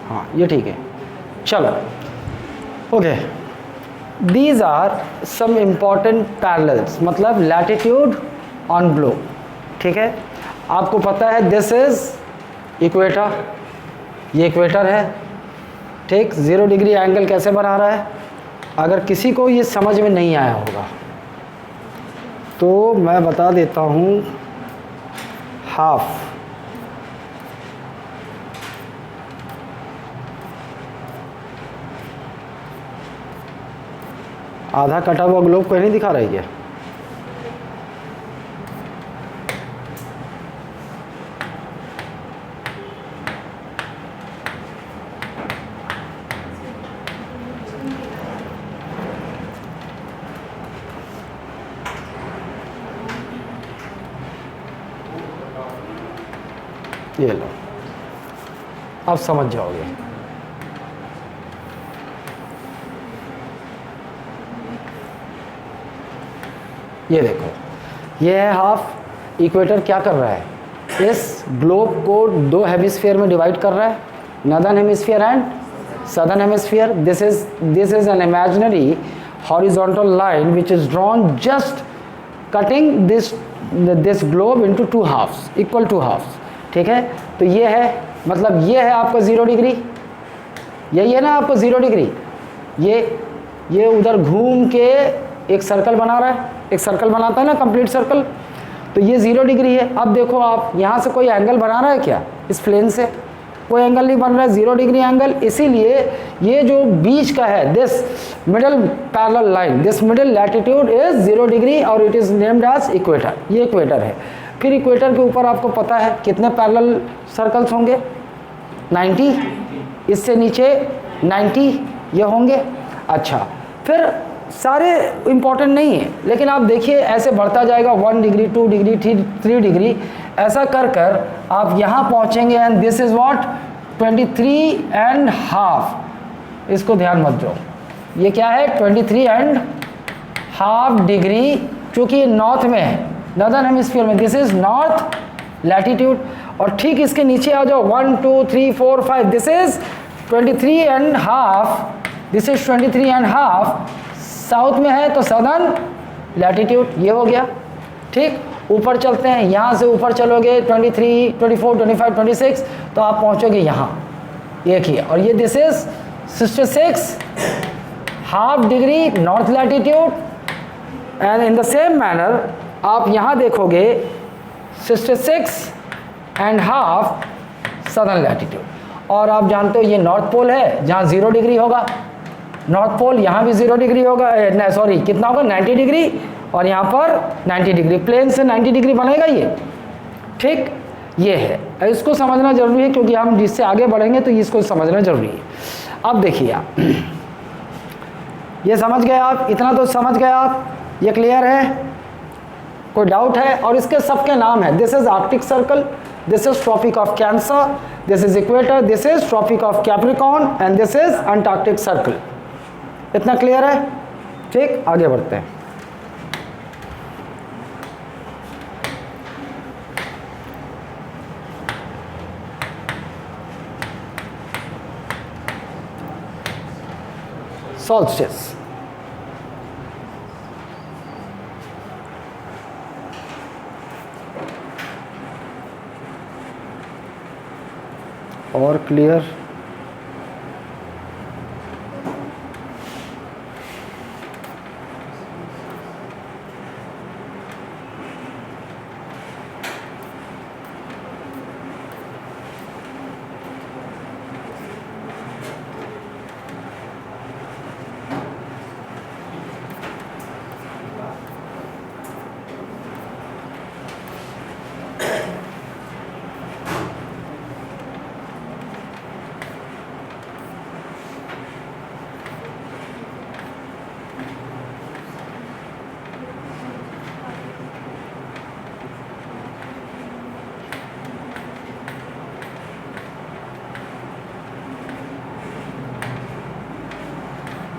हाँ ये ठीक है। चलो okay, these are some important parallels, मतलब लैटिट्यूड ऑन ग्लोब। ठीक है, आपको पता है दिस इज इक्वेटर, ये इक्वेटर है। ठीक, 0 डिग्री एंगल कैसे बना रहा है, अगर किसी को ये समझ में नहीं आया होगा तो मैं बता देता हूँ। हाफ आधा कटा हुआ ग्लोब कहीं नहीं दिखा रहा है क्या? ये लो, अब समझ जाओगे। ये देखो, ये है हाफ। इक्वेटर क्या कर रहा है, इस ग्लोब को 2 हेमिस्फीयर में डिवाइड कर रहा है, northern hemisphere and southern hemisphere. This is an imaginary horizontal line which is drawn just cutting this globe into 2 halves, equal 2 halves. ठीक है, तो ये है, मतलब ये है आपका 0 डिग्री, यही है ना आपको 0 डिग्री। ये उधर घूम के एक सर्कल बना रहा है, एक सर्कल बनाता है ना, कंप्लीट सर्कल, तो ये 0 डिग्री है। अब देखो आप यहाँ से कोई एंगल बना रहा है क्या, इस प्लेन से कोई एंगल नहीं बन रहा है, 0 डिग्री एंगल। इसीलिए ये जो बीच का है, this middle parallel line, this middle latitude is 0 degree और it is named as equator. ये इक्वेटर है। फिर इक्वेटर के ऊपर आपको पता है कितने पैरेलल सर्कल्स होंगे, 90, इससे नीचे 90 ये होंगे। अच्छा, फिर सारे इम्पॉर्टेंट नहीं है, लेकिन आप देखिए ऐसे बढ़ता जाएगा, 1 डिग्री 2 डिग्री 3 डिग्री, ऐसा कर कर आप यहाँ पहुँचेंगे एंड दिस इज़ व्हाट 23.5। इसको ध्यान मत दो, ये क्या है 23.5 डिग्री, क्योंकि ये नॉर्थ में है, नॉर्दर्न हेमिस्फीयर में, दिस इज नॉर्थ लैटिट्यूड। और ठीक इसके नीचे आ जाओ 1 2 3 4 5, this is 23.5, this is 23.5 south में है तो सदर्न लैटिट्यूड, ये हो गया। ठीक, ऊपर चलते हैं, यहाँ से ऊपर चलोगे 23 24 25 26 तो आप पहुँचोगे यहाँ, एक ही। और ये this is 66.5 degree north latitude. And in the same manner आप यहाँ देखोगे 66.5 सदर्न लैटिट्यूड। और आप जानते हो ये नॉर्थ पोल है जहाँ 0 डिग्री होगा, नॉर्थ पोल यहाँ भी 0 डिग्री होगा, सॉरी कितना होगा 90 डिग्री, और यहाँ पर 90 डिग्री, प्लेन से 90 डिग्री बनेगा ये। ठीक, ये है, इसको समझना जरूरी है क्योंकि हम जिससे आगे बढ़ेंगे तो इसको समझना जरूरी है। अब देखिए आप, ये समझ गए आप, इतना तो समझ गए आप, ये क्लियर है, कोई डाउट है? और इसके सबके नाम है, this is Arctic Circle, this is Tropic of Cancer, this is equator, this is Tropic of Capricorn and this is Antarctic Circle. इतना क्लियर है? ठीक, आगे बढ़ते हैं। सॉल्स्टिस, और क्लियर?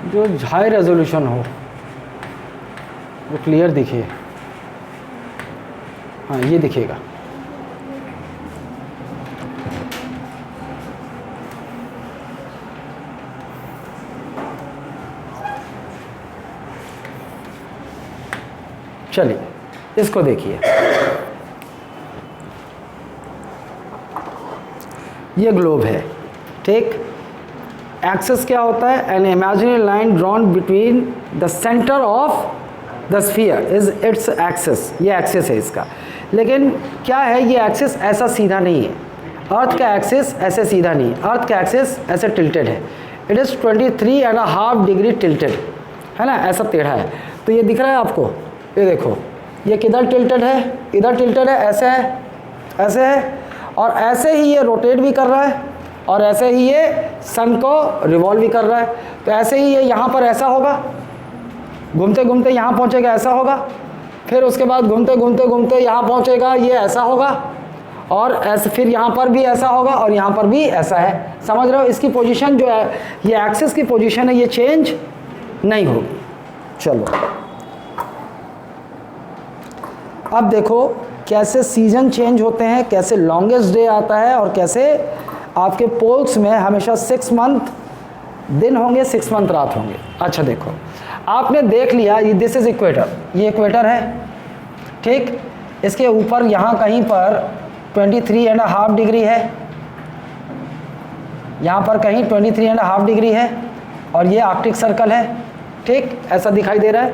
जो हाई रेजोल्यूशन हो वो क्लियर दिखे, हाँ ये दिखेगा। चलिए इसको देखिए, ये ग्लोब है, ठीक। एक्सिस क्या होता है? An imaginary line drawn between the centre of the sphere is its axis, ये एक्सिस है इसका। लेकिन क्या है, ये एक्सिस ऐसा सीधा नहीं है, अर्थ का एक्सिस ऐसे सीधा नहीं है, अर्थ का एक्सिस ऐसे टिल्टेड है। इट इज़ 23.5 डिग्री टिल्टेड, है ना, ऐसा टेढ़ा है। तो ये दिख रहा है आपको, ये देखो, ये किधर टिल्टेड है? इधर टिल्टेड है, ऐसे है, ऐसे है, और ऐसे ही ये रोटेट भी कर रहा है, और ऐसे ही ये सन को रिवॉल्व भी कर रहा है। तो ऐसे ही ये यहाँ पर ऐसा होगा, घूमते घूमते यहाँ पहुँचेगा, ऐसा होगा, फिर उसके बाद घूमते घूमते घूमते यहाँ पहुँचेगा, ये ऐसा होगा, और ऐसे फिर यहाँ पर भी ऐसा होगा, और यहाँ पर भी ऐसा है। समझ रहे हो? इसकी पोजीशन जो है, ये एक्सिस की पोजीशन है, ये चेंज नहीं होगी। चलो अब देखो कैसे सीजन चेंज होते हैं, कैसे लॉन्गेस्ट डे आता है, और कैसे आपके पोल्स में हमेशा 6 मंथ दिन होंगे, 6 मंथ रात होंगे। अच्छा देखो, आपने देख लिया, ये दिस इज इक्वेटर, ये इक्वेटर है, ठीक। इसके ऊपर यहाँ कहीं पर 23.5 डिग्री है, यहाँ पर कहीं 23.5 डिग्री है, और ये आर्कटिक सर्कल है, ठीक, ऐसा दिखाई दे रहा है।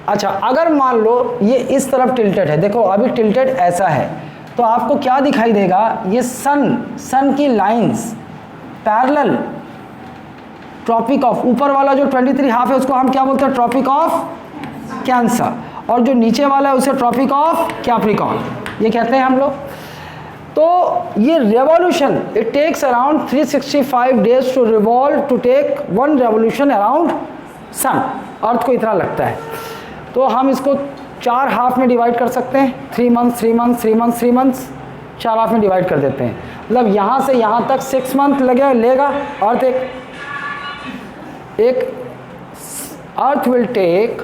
अच्छा, अगर मान लो ये इस तरफ टिल्टेड है, देखो अभी टिल्टेड ऐसा है, तो आपको क्या दिखाई देगा? ये सन की लाइंस पैरेलल ट्रॉपिक ऑफ, ऊपर वाला जो 23.5 है उसको हम क्या बोलते हैं? ट्रॉपिक ऑफ कैंसर, और जो नीचे वाला है उसे ट्रॉपिक ऑफ कैप्रिकॉर्न, ये कहते हैं हम लोग। तो ये revolution, it takes around 365 days to revolve, to take 1 revolution around sun, earth को इतना लगता है। तो हम इसको 4 हाफ में डिवाइड कर सकते हैं, 3 months 3 months 3 months 3 months, 4 half में डिवाइड कर देते हैं। मतलब यहाँ से यहाँ तक 6 मंथ लेगा अर्थ। एक earth will take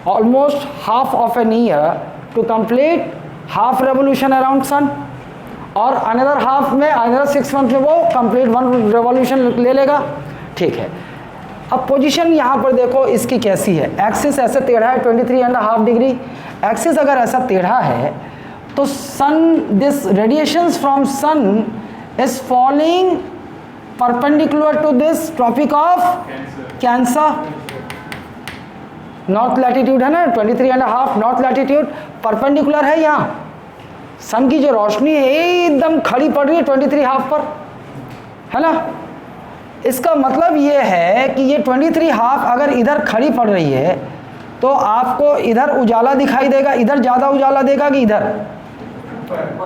almost half of an year to complete half revolution around sun, और अनदर हाफ में, अनदर 6 मंथ में वो कंप्लीट 1 रेवोल्यूशन ले लेगा, ठीक है। अब पोजीशन यहाँ पर देखो इसकी कैसी है, एक्सिस ऐसे टेढ़ा है 23.5 डिग्री। एक्सिस अगर ऐसा टेढ़ा है तो sun, this radiations from sun is falling perpendicular to this tropic of cancer. North latitude है ना 23.5, नॉर्थ लैटिट्यूड परपेंडिकुलर है, यहाँ सन की जो रोशनी है एकदम खड़ी पड़ रही है 23.5 पर, है ना। इसका मतलब ये है कि ये 23.5 अगर इधर खड़ी पड़ रही है तो आपको इधर उजाला दिखाई देगा, इधर ज़्यादा उजाला देगा कि इधर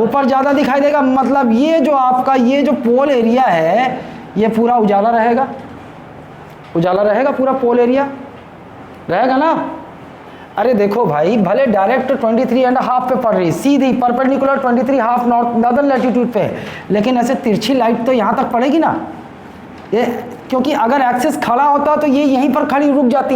ऊपर ज़्यादा दिखाई देगा। मतलब ये जो आपका ये जो पोल एरिया है ये पूरा उजाला रहेगा, उजाला रहेगा, पूरा पोल एरिया रहेगा ना। अरे देखो भाई, भले डायरेक्ट 23.5 पे पड़ रही, सीधी परपेंडिकुलर 23.5 नॉर्दर्न लैटिट्यूड पे, लेकिन ऐसे तिरछी लाइट तो यहाँ तक पड़ेगी ना ये, क्योंकि अगर एक्सिस खड़ा होता तो ये यहीं पर खड़ी रुक जाती,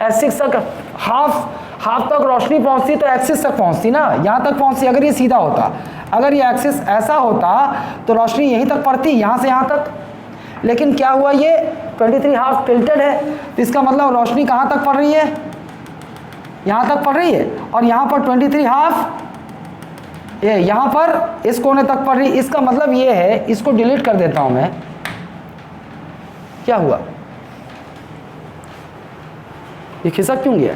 एक्सिस तक हाफ तक रोशनी पहुँचती तो एक्सिस तक पहुँचती ना, यहाँ तक पहुँचती। अगर ये सीधा होता, अगर ये एक्सिस ऐसा होता तो रोशनी यहीं तक पड़ती, यहाँ से यहाँ तक। लेकिन क्या हुआ, ये 23.5 टिल्टेड है, तो इसका मतलब रोशनी कहाँ तक पड़ रही है? यहाँ तक पड़ रही है, और यहाँ पर 23.5 ये यहाँ पर इस कोने तक पड़ रही। इसका मतलब ये है, इसको डिलीट कर देता हूँ मैं। क्या हुआ, ये खिसक क्यों गया?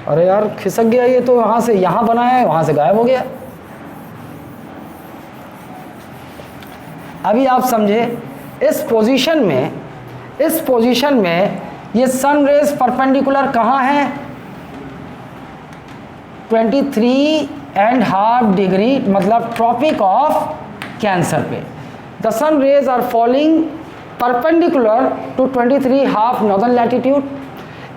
अरे यार खिसक गया, ये तो वहां से यहाँ बनाया है, वहां से गायब हो गया। अभी आप समझे, इस पोजीशन में ये सन रेज परपेंडिकुलर कहाँ है? 23.5 डिग्री, मतलब ट्रॉपिक ऑफ कैंसर पे। The sun rays are falling perpendicular to 23.5 northern latitude.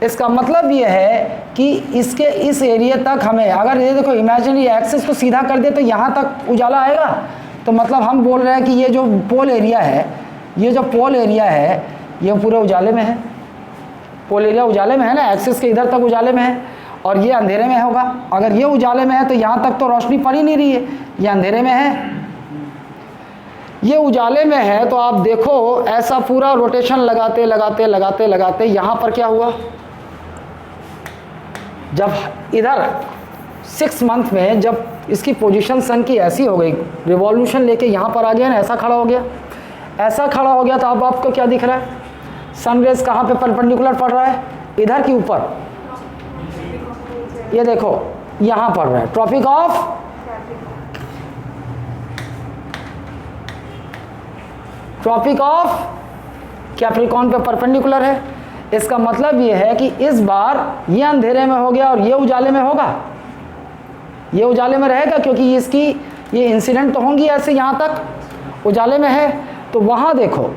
इसका मतलब ये है कि इसके इस एरिया तक हमें, अगर ये देखो इमेजिनरी एक्सिस को सीधा कर दे तो यहाँ तक उजाला आएगा। तो मतलब हम बोल रहे हैं कि ये जो पोल एरिया है, ये जो पोल एरिया है ये पूरे उजाले में है। पोल एरिया उजाले में है ना, एक्सिस के इधर तक उजाले में है, और ये अंधेरे में होगा। अगर ये उजाले में है तो यहाँ तक तो रोशनी पड़ ही नहीं रही है, ये अंधेरे में है। ये उजाले में है तो आप देखो ऐसा पूरा रोटेशन लगाते लगाते लगाते लगाते यहाँ पर क्या हुआ, जब इधर 6 मंथ में जब इसकी पोजीशन सन की ऐसी हो गई, रिवॉल्यूशन लेके यहाँ पर आ गया ना, ऐसा खड़ा हो गया, ऐसा खड़ा हो गया, तो अब आपको क्या दिख रहा है, सनरेज कहाँ पे परपेंडिकुलर पड़ रहा है, इधर के ऊपर, ये देखो यहाँ पड़ रहा है, ट्रॉपिक ऑफ कैप्रिकॉर्न पे परपेंडिकुलर है। इसका मतलब ये है कि इस बार ये अंधेरे में हो गया और ये उजाले में होगा, ये उजाले में रहेगा, क्योंकि इसकी ये इंसिडेंट तो होंगी ऐसे यहाँ तक उजाले में है। तो वहाँ देखो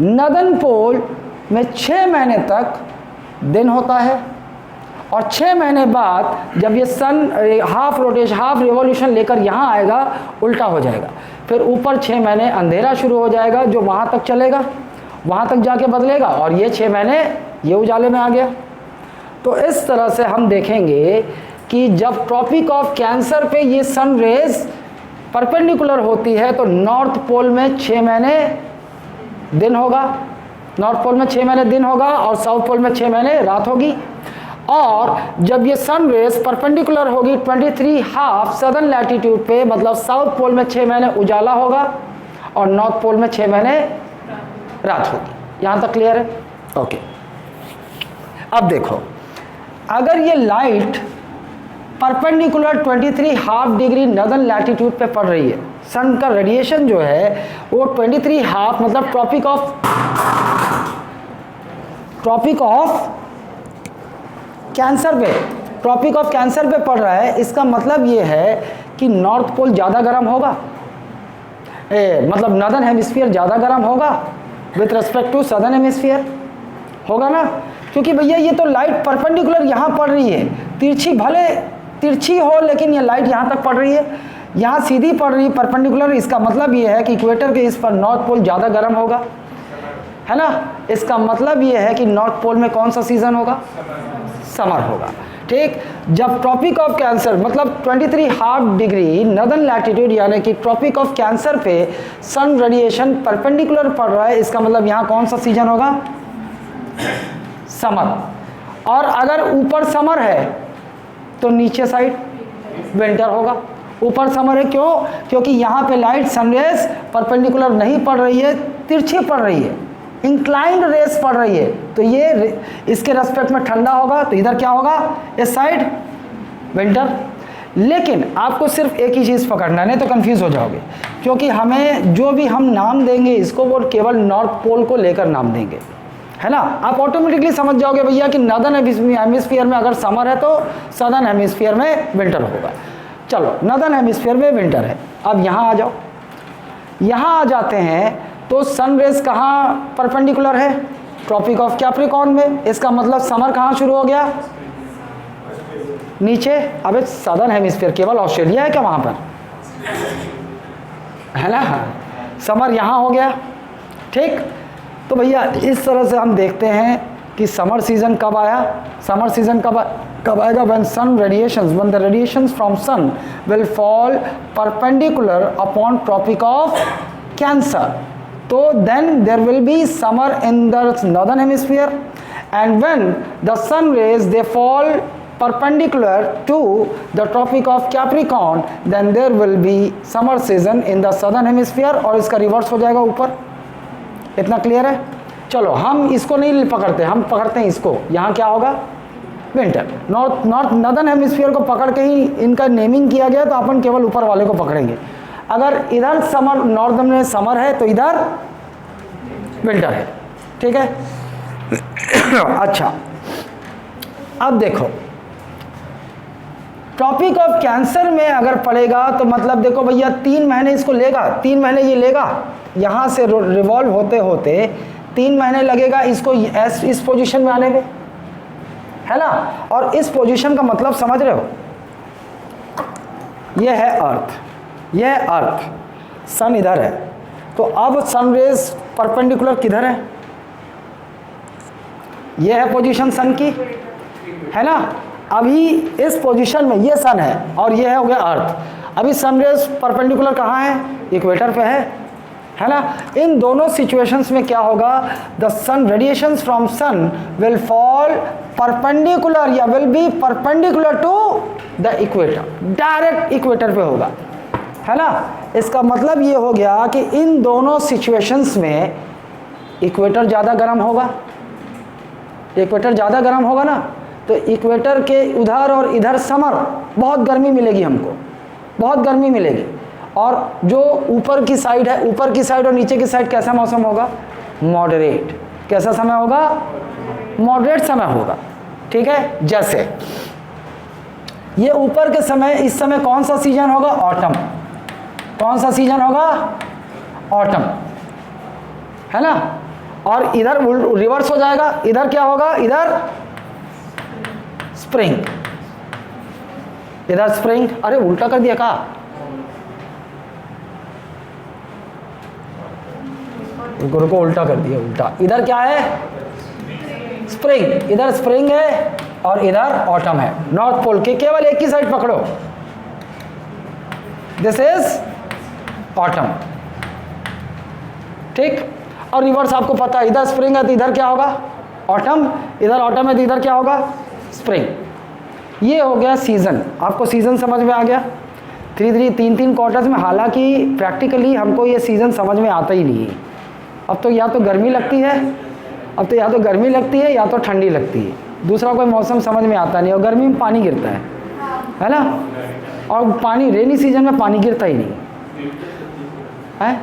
नदन पोल में 6 महीने तक दिन होता है, और 6 महीने बाद जब ये सन हाफ रिवॉल्यूशन लेकर यहाँ आएगा उल्टा हो जाएगा, फिर ऊपर 6 महीने अंधेरा शुरू हो जाएगा जो वहाँ तक चलेगा, वहाँ तक जाके बदलेगा, और ये 6 महीने ये उजाले में आ गया। तो इस तरह से हम देखेंगे कि जब ट्रॉपिक ऑफ कैंसर पे ये सन रेज परपेंडिकुलर होती है तो नॉर्थ पोल में 6 महीने दिन होगा, नॉर्थ पोल में 6 महीने दिन होगा और साउथ पोल में 6 महीने रात होगी। और जब ये सन रेज परपेंडिकुलर होगी 23 हाफ सदर्न लैटिट्यूड पे, मतलब साउथ पोल में 6 महीने उजाला होगा और नॉर्थ पोल में 6 महीने रात होगी। यहाँ तक क्लियर है? ओके। अब देखो अगर ये light perpendicular 23 half degree northern latitude पे पड़ रही है, सन का रेडिएशन जो है वो 23 हाफ मतलब ट्रॉपिक ऑफ कैंसर पे पड़ रहा है, इसका मतलब ये है कि नॉर्थ पोल ज़्यादा गर्म होगा, मतलब नदर्न हेमिस्फीयर ज़्यादा गर्म होगा with respect to southern hemisphere, होगा ना, क्योंकि भैया ये तो लाइट परपेंडिकुलर यहाँ पड़ रही है, तिरछी भले तिरछी हो लेकिन ये लाइट यहाँ तक पड़ रही है, यहाँ सीधी पड़ रही है परपेंडिकुलर। इसका मतलब ये है कि इक्वेटर के इस पर नॉर्थ पोल ज़्यादा गर्म होगा, है ना। इसका मतलब ये है कि नॉर्थ पोल में कौन सा सीजन होगा, समर होगा, ठीक। जब ट्रॉपिक ऑफ कैंसर मतलब 23 हाफ डिग्री नदर्न लैटिट्यूड यानी कि ट्रॉपिक ऑफ कैंसर पे सन रेडिएशन परपेंडिकुलर पड़ रहा है, इसका मतलब यहाँ कौन सा सीजन होगा, समर। और अगर ऊपर समर है तो नीचे साइड विंटर होगा। ऊपर समर है क्यों, क्योंकि यहाँ पे लाइट सनरेज परपेंडिकुलर नहीं पड़ रही है, तिरछी पड़ रही है, इंक्लाइंड रेस पड़ रही है, तो ये इसके रेस्पेक्ट में ठंडा होगा, तो इधर क्या होगा, इस साइड विंटर। लेकिन आपको सिर्फ एक ही चीज़ पकड़ना है, नहीं तो कंफ्यूज हो जाओगे, क्योंकि हमें जो भी हम नाम देंगे इसको वो केवल नॉर्थ पोल को लेकर नाम देंगे, है ना। आप ऑटोमेटिकली समझ जाओगे भैया कि नदर्न हेमिस्फीयर में अगर समर है तो सदर्न हेमिस्फीयर में विंटर होगा। चलो नदर्न हेमिस्फीयर में विंटर है। अब यहाँ आ जाओ, यहाँ आ जाते हैं तो सन रेज कहाँ परपेंडिकुलर है, ट्रॉपिक ऑफ कैप्रिकॉर्न में, इसका मतलब समर कहाँ शुरू हो गया, नीचे। अबे सदर्न हेमिस्फीयर केवल ऑस्ट्रेलिया है क्या वहाँ पर, है ना, समर यहाँ हो गया, ठीक। तो भैया इस तरह से हम देखते हैं कि समर सीजन कब आया, समर सीजन कब आएगा, when the radiations from sun will fall perpendicular upon tropic of cancer, so then there will be summer in the northern hemisphere, and when the sun rays they fall perpendicular to the tropic of Capricorn, then there will be summer season in the southern hemisphere, और इसका reverse हो जाएगा ऊपर। इतना clear है? चलो हम इसको नहीं पकड़ते, हम पकड़ते हैं इसको, यहाँ क्या होगा, विंटर। नॉर्दर्न हेमिस्फीयर को पकड़ के ही इनका नेमिंग किया गया, तो अपन केवल ऊपर वाले को पकड़ेंगे। अगर इधर समर, नॉर्दर्न में समर है तो इधर विंटर है, ठीक है। अच्छा अब देखो ट्रॉपिक ऑफ कैंसर में अगर पड़ेगा तो मतलब देखो भैया 3 महीने इसको लेगा, 3 महीने ये लेगा, यहाँ से रिवॉल्व होते होते 3 महीने लगेगा इसको इस पोजीशन में आने में, है ना। और इस पोजीशन का मतलब समझ रहे हो, ये है अर्थ, ये है अर्थ, सन इधर है, तो अब सन रेज परपेंडिकुलर किधर है, ये है पोजीशन सन की, है ना। अभी इस पोजीशन में ये सन है और ये है हो गया अर्थ। अभी सन रेज परपेंडिकुलर कहाँ है, इक्वेटर पे है है ना। इन दोनों सिचुएशंस में क्या होगा, the sun radiations from sun will fall perpendicular या will be perpendicular to the equator, direct equator पे होगा, है ना। इसका मतलब ये हो गया कि इन दोनों सिचुएशंस में इक्वेटर ज़्यादा गर्म होगा, इक्वेटर ज़्यादा गर्म होगा ना, तो इक्वेटर के उधर और इधर समर, बहुत गर्मी मिलेगी हमको, बहुत गर्मी मिलेगी। और जो ऊपर की साइड है, ऊपर की साइड और नीचे की साइड कैसा मौसम होगा, मॉडरेट। कैसा समय होगा, मॉडरेट समय होगा, ठीक है। जैसे ये ऊपर के समय, इस समय कौन सा सीजन होगा, ऑटम। कौन सा सीजन होगा, ऑटम, है ना। और इधर रिवर्स हो जाएगा, इधर क्या होगा, इधर स्प्रिंग, इधर स्प्रिंग। अरे उल्टा कर दिया का, गुरु को उल्टा कर दिया, उल्टा। इधर क्या है, स्प्रिंग, इधर स्प्रिंग है और इधर ऑटम है। नॉर्थ पोल के केवल एक ही साइड पकड़ो, दिस इज ऑटम, ठीक। और रिवर्स आपको पता है, इधर स्प्रिंग है तो इधर क्या होगा, ऑटम, इधर ऑटम है तो इधर क्या होगा, स्प्रिंग। ये हो गया सीजन। आपको सीजन समझ में आ गया, 3 क्वार्टर्स में। हालांकि प्रैक्टिकली हमको ये सीजन समझ में आता ही नहीं है। अब तो या तो गर्मी लगती है, अब तो या तो गर्मी लगती है या तो ठंडी लगती है, दूसरा कोई मौसम समझ में आता नहीं। और गर्मी में पानी गिरता है ना, और पानी रेनी सीजन में पानी गिरता ही नहीं है,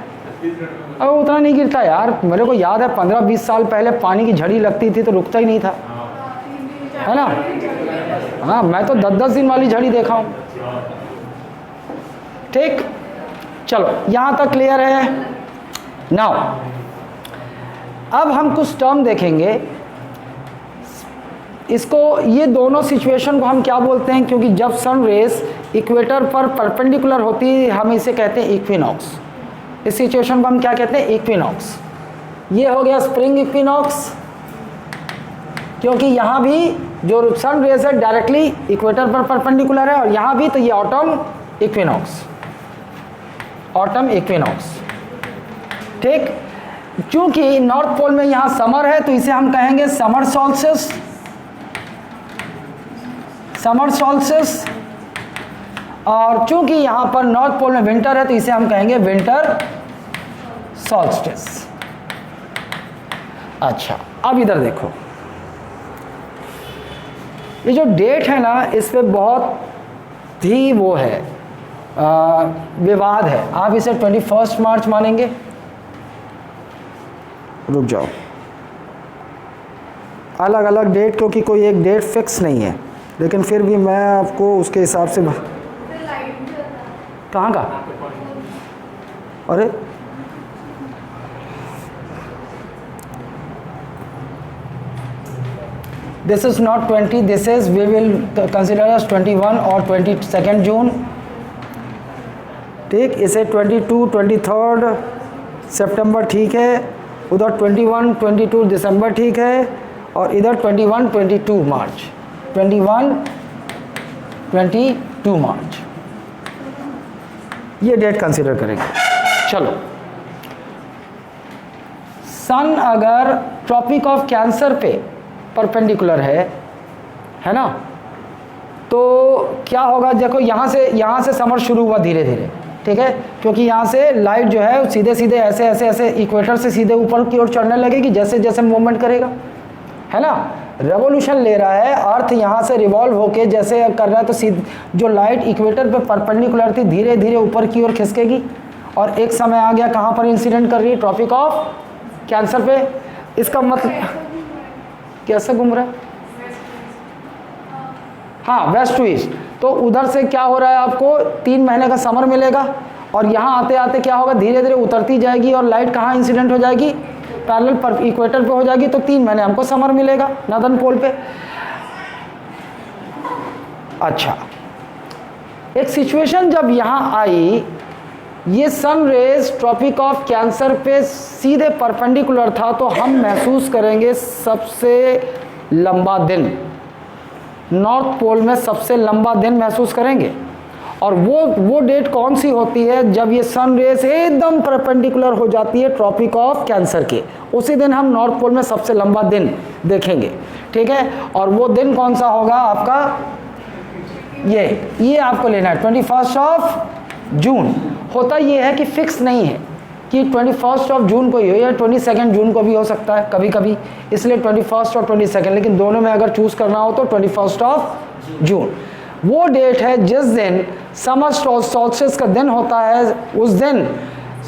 अब उतना नहीं गिरता यार। मेरे को याद है 15-20 साल पहले पानी की झड़ी लगती थी तो रुकता ही नहीं था, है ना। हाँ, मैं तो 10-10 दिन वाली झड़ी देखा हूँ, ठीक। चलो यहाँ तक क्लियर है। नाउ अब हम कुछ टर्म देखेंगे इसको, ये दोनों सिचुएशन को हम क्या बोलते हैं, क्योंकि जब सन रेस इक्वेटर पर परपेंडिकुलर होती है हम इसे कहते हैं इक्विनॉक्स। इस सिचुएशन को हम क्या कहते हैं, इक्विनॉक्स। ये हो गया स्प्रिंग इक्विनॉक्स, क्योंकि यहाँ भी जो सन रेस है डायरेक्टली इक्वेटर पर परपेंडिकुलर है, और यहाँ भी, तो ये ऑटम इक्विनॉक्स, ऑटम इक्विनॉक्स, ठीक। चूंकि नॉर्थ पोल में यहाँ समर है तो इसे हम कहेंगे समर सॉल्स्टिस, समर सॉल्स्टिस। और चूंकि यहाँ पर नॉर्थ पोल में विंटर है तो इसे हम कहेंगे विंटर सॉल्स्टिस। अच्छा, अब इधर देखो, ये जो डेट है ना, इस पे बहुत ही वो है, विवाद है। आप इसे 21 मार्च मानेंगे, रुक जाओ, अलग अलग डेट, क्योंकि कोई एक डेट फिक्स नहीं है, लेकिन फिर भी मैं आपको उसके हिसाब से। कहाँ का, अरे this is not 20, this is we will consider as 21 और 22 जून, ठीक। इसे 22, 23 सितंबर ठीक है, उधर 21, 22 दिसंबर ठीक है, और इधर 21, 22 मार्च, 21, 22 मार्च, ये डेट कंसिडर करेंगे। चलो, सन अगर ट्रॉपिक ऑफ कैंसर पे परपेंडिकुलर है ना, तो क्या होगा, देखो यहाँ से समर शुरू हुआ धीरे धीरे, ठीक है। क्योंकि यहाँ से लाइट जो है सीधे सीधे ऐसे इक्वेटर से सीधे ऊपर की ओर चढ़ने लगेगी जैसे जैसे मूवमेंट करेगा, है ना। रेवोल्यूशन ले रहा है, अर्थ यहाँ से रिवॉल्व होके जैसे कर रहा है, तो जो लाइट इक्वेटर पे परपेंडिकुलर थी धीरे धीरे ऊपर की ओर खिसकेगी, और एक समय आ गया कहाँ पर इंसिडेंट कर रही है, ट्रॉपिक ऑफ कैंसर पे। इसका मतलब कैसे घूम रहा है, हाँ, वेस्ट टू ईस्ट। तो उधर से क्या हो रहा है, आपको 3 महीने का समर मिलेगा, और यहाँ आते आते क्या होगा, धीरे धीरे उतरती जाएगी, और लाइट कहाँ इंसिडेंट हो जाएगी, पैरेलल पर इक्वेटर पे हो जाएगी, तो 3 महीने हमको समर मिलेगा नॉर्दर्न पोल पे। अच्छा, एक सिचुएशन जब यहाँ आई, ये sun rays Tropic of Cancer पे सीधे परपेंडिकुलर था, तो हम महसूस करेंगे सबसे लंबा दिन, नॉर्थ पोल में सबसे लंबा दिन महसूस करेंगे। और वो डेट कौन सी होती है? जब ये सन रेस एकदम परपेंडिकुलर हो जाती है ट्रॉपिक ऑफ कैंसर के, उसी दिन हम नॉर्थ पोल में सबसे लंबा दिन देखेंगे, ठीक है। और वो दिन कौन सा होगा आपका? ये आपको लेना है 21 ऑफ जून। होता ये है कि फिक्स नहीं है कि 21 ऑफ जून को ही हो या 22 जून को भी हो सकता है कभी कभी, इसलिए 21 और 22, लेकिन दोनों में अगर चूज करना हो तो 21 ऑफ जून वो डेट है जिस दिन समर सॉल्स्टिस का दिन होता है। उस दिन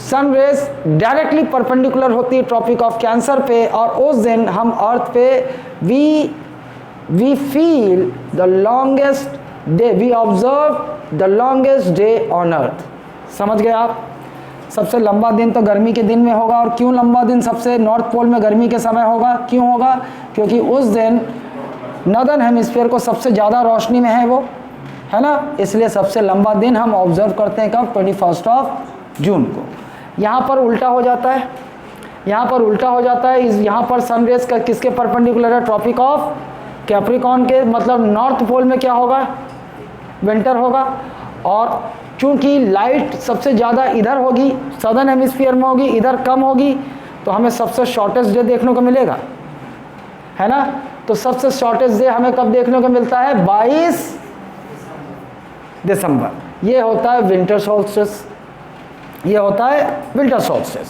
सन रेस डायरेक्टली परपेंडिकुलर होती है ट्रॉपिक ऑफ कैंसर पे, और उस दिन हम अर्थ पे we feel the longest day, we observe the longest day on earth. समझ गए आप? सबसे लंबा दिन तो गर्मी के दिन में होगा। और क्यों लंबा दिन सबसे नॉर्थ पोल में गर्मी के समय होगा? क्यों होगा? क्योंकि उस दिन नॉर्दर्न हेमिस्फीयर को सबसे ज़्यादा रोशनी में है वो, है ना, इसलिए सबसे लंबा दिन हम ऑब्जर्व करते हैं कब? 21 ऑफ जून को। यहाँ पर उल्टा हो जाता है, यहाँ पर उल्टा हो जाता है। यहाँ पर सनरेज का किसके परपेंडिकुलर है? ट्रॉपिक ऑफ कैप्रिकॉर्न के, मतलब नॉर्थ पोल में क्या होगा? विंटर होगा। और चूंकि लाइट सबसे ज़्यादा इधर होगी, सदर्न हेमिस्फीयर में होगी, इधर कम होगी, तो हमें सबसे शॉर्टेस्ट डे देखने को मिलेगा, है ना। तो सबसे शॉर्टेस्ट डे हमें कब देखने को मिलता है? 22 दिसंबर। ये होता है विंटर सोल्स्टिस, ये होता है विंटर सोल्स्टिस,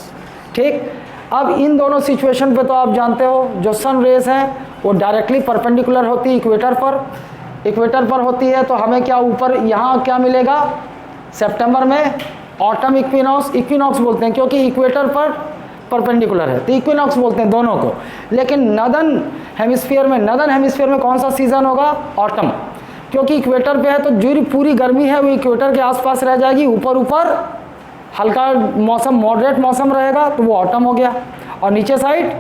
ठीक। अब इन दोनों सिचुएशन पे तो आप जानते हो जो सन रेस हैं वो डायरेक्टली परपेंडिकुलर होती है इक्वेटर पर होती है। तो हमें क्या ऊपर यहाँ क्या मिलेगा? सितंबर में ऑटम इक्विनॉक्स बोलते हैं, क्योंकि इक्वेटर पर परपेंडिकुलर है तो इक्विनॉक्स बोलते हैं दोनों को। लेकिन नॉर्दर्न हेमिस्फीयर में कौन सा सीजन होगा? ऑटम, क्योंकि इक्वेटर पे है तो जो पूरी गर्मी है वो इक्वेटर के आसपास रह जाएगी, ऊपर हल्का मौसम, मॉडरेट मौसम रहेगा, तो वो ऑटम हो गया, और नीचे साइड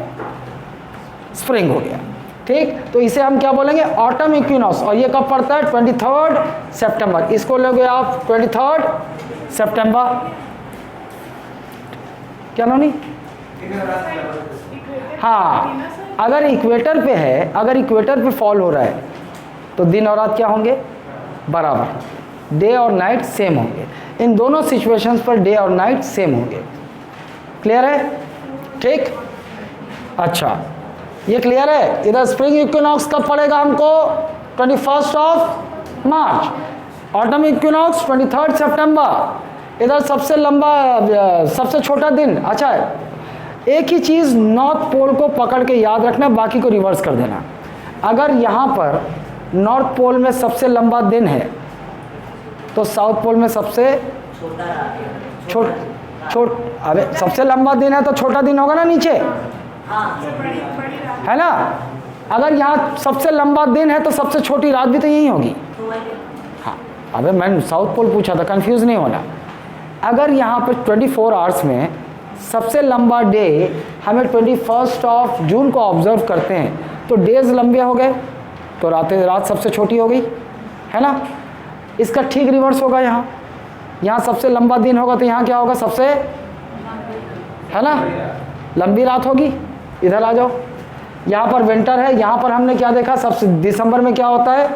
स्प्रिंग हो गया, ठीक। तो इसे हम क्या बोलेंगे? Autumn equinox. और ये कब पड़ता है? 23 सितंबर। इसको लोगे आप 23 सितंबर, क्या नोनी? हाँ, अगर इक्वेटर पे है, अगर इक्वेटर पे फॉल हो रहा है तो दिन और रात क्या होंगे? बराबर, डे और नाइट सेम होंगे। इन दोनों सिचुएशंस पर डे और नाइट सेम होंगे। क्लियर है? ठीक, अच्छा, ये क्लियर है। इधर स्प्रिंग इक्विनॉक्स कब पड़ेगा हमको? 21 ऑफ मार्च। ऑटम इक्विनॉक्स 23 सितंबर। इधर सबसे लंबा, सबसे छोटा दिन। अच्छा, एक ही चीज़ नॉर्थ पोल को पकड़ के याद रखना, बाकी को रिवर्स कर देना। अगर यहाँ पर नॉर्थ पोल में सबसे लंबा दिन है तो साउथ पोल में सबसे अबे सबसे लंबा दिन है तो छोटा दिन होगा ना नीचे, है ना। अगर यहाँ सबसे लंबा दिन है तो सबसे छोटी रात भी तो यही होगी। हाँ, अबे मैंने साउथ पोल पूछा था, कंफ्यूज नहीं होना। अगर यहाँ पर 24 आवर्स में सबसे लंबा डे हमें 21 ऑफ जून को ऑब्जर्व करते हैं तो डेज लंबे हो गए तो रात सबसे छोटी हो गई, है ना। इसका ठीक रिवर्स होगा। यहाँ सबसे लंबा दिन होगा तो यहाँ क्या होगा? सबसे, है ना, लंबी रात होगी। इधर आ जाओ, यहाँ पर विंटर है, यहाँ पर हमने क्या देखा? सबसे दिसंबर में क्या होता है?